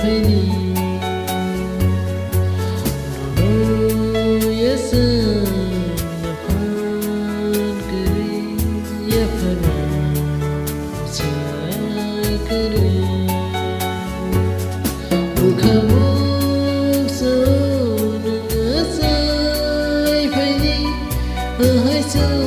phải đi nỗi nhớ xưa là phần cứ đi nhớ phần sai cứ đi bukan musuh dengan sai phải đi ở hai sâu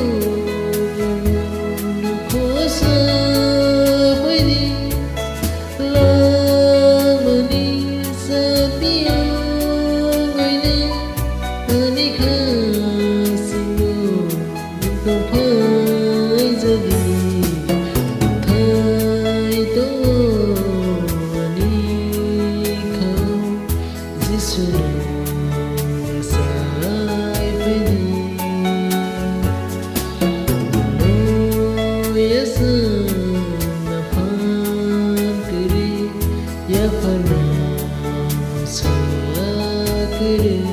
Ya pernah saya kira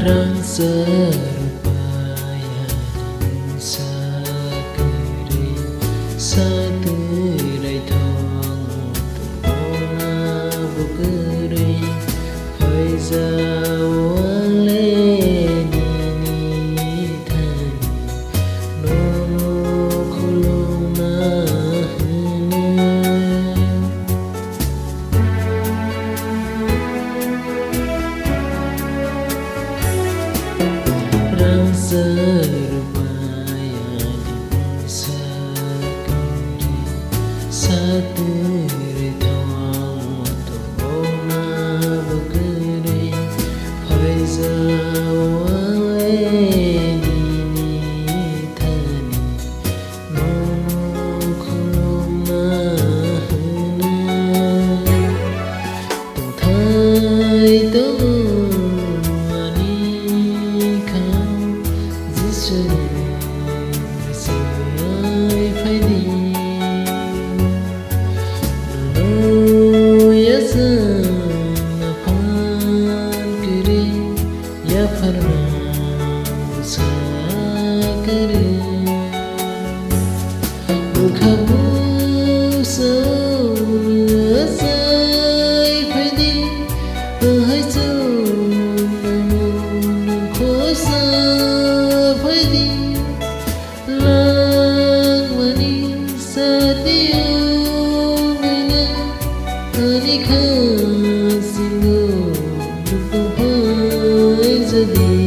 rasa rupanya sakri satu rai thong tona bukri phải giao lên ni thân no khulong na serupanya sakri satu ritong tona bukri phải giao lên ni thani no khulong na từng thấy tôi phải đi nỗi nhớ xưa là phần cứ đi ya pernah saya kira bukan musuh sai phải đi ở hai sâu nằm khổ xa phải đi Nikah singgung untuk jadi